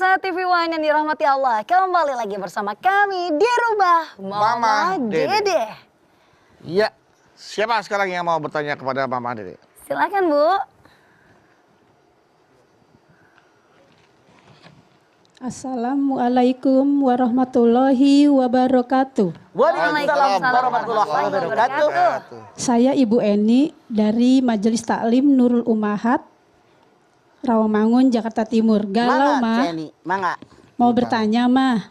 Pemirsa TV One yang dirahmati Allah, kembali lagi bersama kami di rumah Mama Dede. Iya, siapa sekarang yang mau bertanya kepada Mama Dede? Silakan Bu. Assalamualaikum warahmatullahi wabarakatuh. Waalaikumsalam warahmatullahi wabarakatuh. Saya Ibu Eni dari Majelis Taklim Nurul Ummahat, Rawamangun, Jakarta Timur. Galau, Mah. Mangga. Mau bertanya, Mah.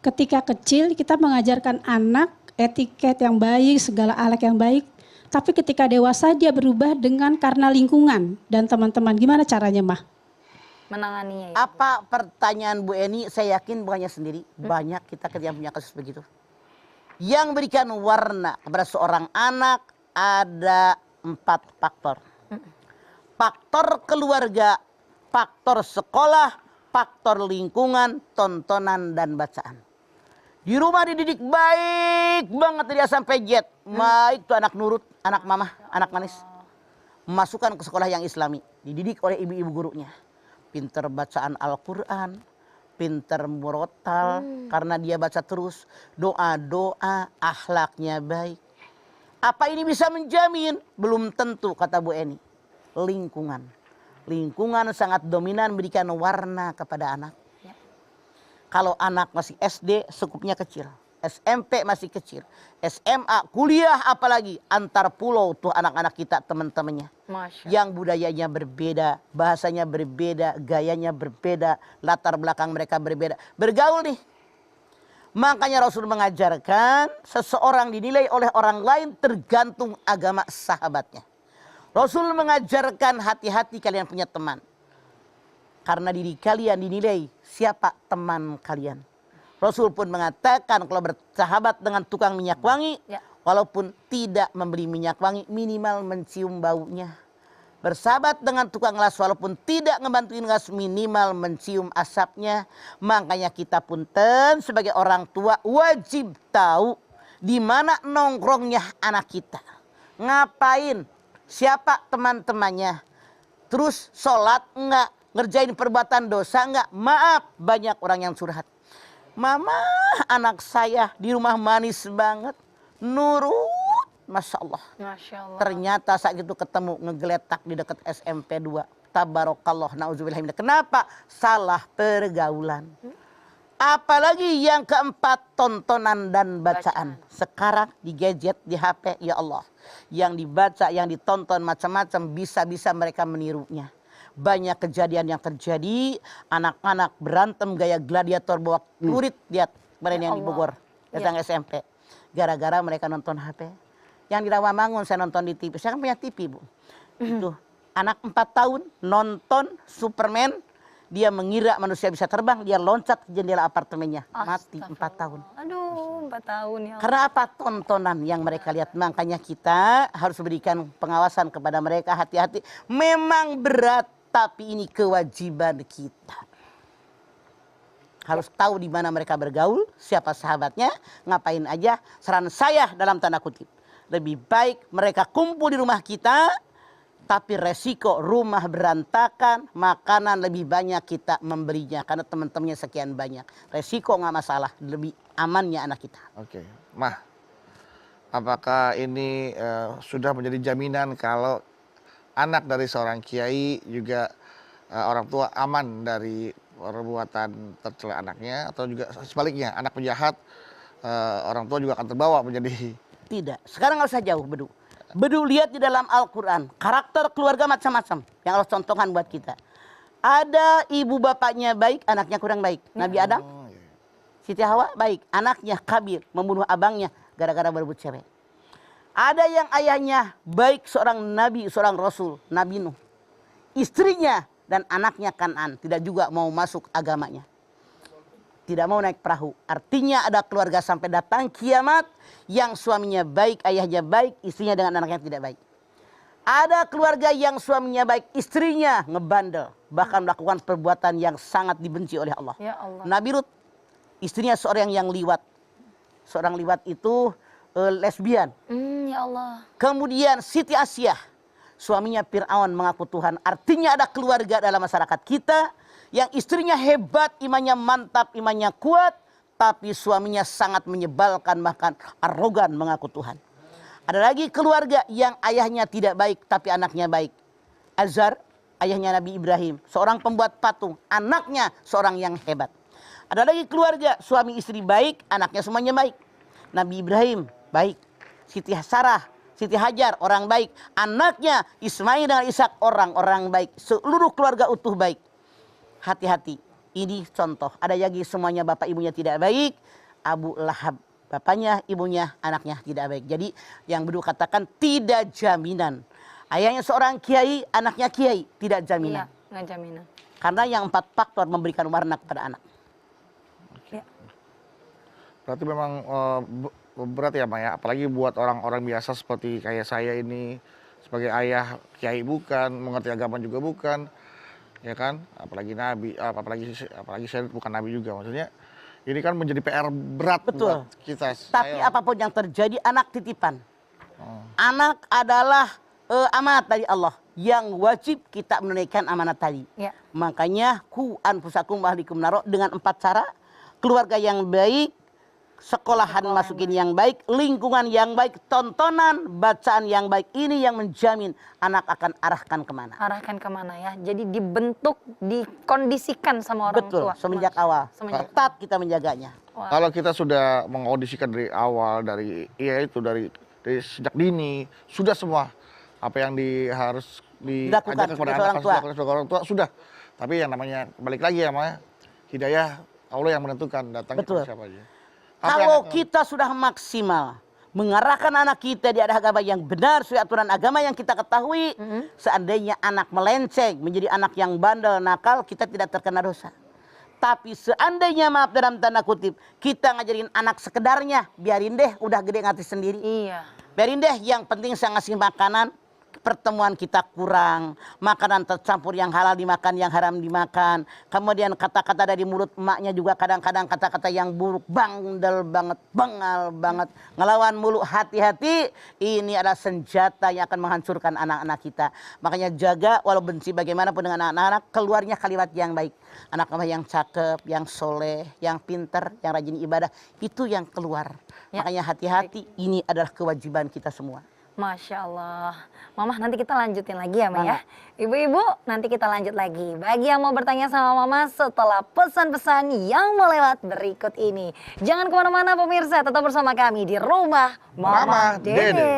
Ketika kecil kita mengajarkan anak etiket yang baik, segala akhlak yang baik. Tapi ketika dewasa dia berubah karena lingkungan dan teman-teman. Gimana caranya, Mah? Menanganinya ya. Apa pertanyaan Bu Eni? Saya yakin bukannya sendiri. Banyak kita yang punya kasus begitu. Yang berikan warna kepada seorang anak ada 4 faktor. Faktor keluarga, faktor sekolah, faktor lingkungan, tontonan dan bacaan. Di rumah dididik baik banget dari A sampai Z. Baik tuh anak nurut, anak mama, anak manis. Masukkan ke sekolah yang islami. Dididik oleh ibu-ibu gurunya. Pinter bacaan Al-Quran, pinter murotal karena dia baca terus. Doa-doa, akhlaknya baik. Apa ini bisa menjamin? Belum tentu, kata Bu Eni. Lingkungan. Lingkungan sangat dominan berikan warna kepada anak. Kalau anak masih SD, sekupnya kecil. SMP masih kecil. SMA, kuliah apalagi. Antar pulau tuh anak-anak kita teman-temannya. Yang budayanya berbeda, bahasanya berbeda, gayanya berbeda, latar belakang mereka berbeda. Bergaul nih. Makanya Rasul mengajarkan seseorang dinilai oleh orang lain tergantung agama sahabatnya. Rasul mengajarkan hati-hati kalian punya teman. Karena diri kalian dinilai siapa teman kalian. Rasul pun mengatakan kalau bersahabat dengan tukang minyak wangi, walaupun tidak membeli minyak wangi, minimal mencium baunya. Bersahabat dengan tukang las, walaupun tidak ngebantuin gas, minimal mencium asapnya. Makanya kita punten sebagai orang tua wajib tahu di mana nongkrongnya anak kita. Ngapain? Siapa teman-temannya? Terus sholat enggak? Ngerjain perbuatan dosa enggak? Maaf, banyak orang yang curhat. Mama, anak saya di rumah manis banget. Nurut, Masya Allah. Masya Allah. Ternyata saat itu ketemu ngegeletak di dekat SMP 2. Tabarakallah, na'udzubillah. Kenapa? Salah pergaulan. Apalagi yang keempat, tontonan dan bacaan. Sekarang di gadget, di HP, ya Allah. Yang dibaca, yang ditonton macam-macam, bisa-bisa mereka menirunya. Banyak kejadian yang terjadi, anak-anak berantem gaya gladiator bawa kurit, lihat kemarin yang di Bogor, datang SMP. Gara-gara mereka nonton HP. Yang di Rawamangun saya nonton di TV, saya kan punya TV Bu. Itu anak 4 tahun nonton Superman, dia mengira manusia bisa terbang, dia loncat ke jendela apartemennya, mati 4 tahun. Aduh, 4 tahun ya. Karena apa? Tontonan yang mereka lihat. Makanya kita harus berikan pengawasan kepada mereka, hati-hati. Memang berat, tapi ini kewajiban kita. Harus tahu di mana mereka bergaul, siapa sahabatnya, ngapain aja. Saran saya dalam tanda kutip, lebih baik mereka kumpul di rumah kita, tapi resiko rumah berantakan, makanan lebih banyak kita membelinya. Karena teman-temannya sekian banyak. Resiko nggak masalah, lebih amannya anak kita. Oke, Mah, apakah ini sudah menjadi jaminan kalau anak dari seorang kiai juga orang tua aman dari perbuatan tercela anaknya, atau juga sebaliknya anak penjahat orang tua juga akan terbawa menjadi? Tidak, sekarang nggak usah jauh Bedu. Bedu lihat di dalam Al-Quran, karakter keluarga macam-macam yang Allah contohkan buat kita. Ada ibu bapaknya baik, anaknya kurang baik. Nabi Adam, Siti Hawa baik, anaknya Kabir, membunuh abangnya gara-gara berebut cewek. Ada yang ayahnya baik, seorang nabi, seorang rasul, Nabi Nuh. Istrinya dan anaknya Kan'an tidak juga mau masuk agamanya. Tidak mau naik perahu. Artinya ada keluarga sampai datang kiamat yang suaminya baik, ayahnya baik, istrinya dengan anaknya tidak baik. Ada keluarga yang suaminya baik, istrinya ngebandel, bahkan melakukan perbuatan yang sangat dibenci oleh Allah. Ya Allah. Nabi Lut, istrinya seorang yang liwat. Seorang liwat itu lesbian. Ya Allah. Kemudian Siti Asyah, suaminya Fir'aun mengaku Tuhan. Artinya ada keluarga dalam masyarakat kita yang istrinya hebat, imannya mantap, imannya kuat, tapi suaminya sangat menyebalkan, bahkan arogan mengaku Tuhan. Ada lagi keluarga yang ayahnya tidak baik tapi anaknya baik. Azar, ayahnya Nabi Ibrahim, seorang pembuat patung, anaknya seorang yang hebat. Ada lagi keluarga suami istri baik, anaknya semuanya baik. Nabi Ibrahim baik, Siti Sarah, Siti Hajar orang baik, anaknya Ismail dan Ishak orang-orang baik, seluruh keluarga utuh baik. Hati-hati, ini contoh. Ada lagi semuanya bapak ibunya tidak baik, Abu Lahab, bapaknya, ibunya, anaknya tidak baik. Jadi yang Bedu katakan tidak jaminan. Ayahnya seorang kiai, anaknya kiai, tidak jaminan. Iya, nggak jaminan. Karena yang 4 faktor memberikan warna kepada anak. Ya. Berarti memang berat ya, Ma ya. Apalagi buat orang-orang biasa seperti kayak saya ini, sebagai ayah kiai bukan, mengerti agama juga bukan, ya kan? Apalagi nabi, apalagi saya bukan nabi juga. Maksudnya ini kan menjadi PR berat Betul. buat kita. Tapi apapun yang terjadi, anak titipan. Anak adalah amanat dari Allah yang wajib kita menunaikan amanat tadi. Ya. Makanya ku anfusakum wa ahlikum naro dengan 4 cara. Keluarga yang baik, sekolahan masukin yang baik, lingkungan yang baik, tontonan, bacaan yang baik. Ini yang menjamin anak akan arahkan kemana. Arahkan kemana ya? Jadi dibentuk, dikondisikan sama orang Betul, tua. semenjak awal. Semenjak Ketat kita menjaganya. Wah. Kalau kita sudah mengaudisikan dari awal, dari sejak dini, sudah semua apa yang harus Dilakukan diajarkan kepada sebagai anak, orang tua. dilakukan sebagai orang tua sudah. Tapi yang namanya balik lagi ya, Ma, hidayah Allah yang menentukan datang Betul. kepada siapa aja. Kalau kita sudah maksimal mengarahkan anak kita di arah agama yang benar, sesuai aturan agama yang kita ketahui, seandainya anak melenceng menjadi anak yang bandel, nakal, kita tidak terkena dosa. Tapi seandainya, maaf dalam tanda kutip, kita ngajarin anak sekedarnya, biarin deh, udah gede ngerti sendiri. Iya. Biarin deh, yang penting saya ngasih makanan, pertemuan kita kurang, makanan tercampur, yang halal dimakan, yang haram dimakan. Kemudian kata-kata dari mulut emaknya juga kadang-kadang kata-kata yang buruk, bandel banget, bengal banget. Ngelawan mulu, hati-hati, ini adalah senjata yang akan menghancurkan anak-anak kita. Makanya jaga, walau benci bagaimanapun dengan anak-anak, keluarnya kalimat yang baik. Anak yang cakep, yang soleh, yang pinter, yang rajin ibadah, itu yang keluar. Ya. Makanya hati-hati, ini adalah kewajiban kita semua. Masya Allah. Mama, nanti kita lanjutin lagi ya, Ma ya. Ibu-ibu, nanti kita lanjut lagi. Bagi yang mau bertanya sama Mama setelah pesan-pesan yang melewat berikut ini. Jangan kemana-mana pemirsa, tetap bersama kami di Rumah Mama Mama Dede. Dede.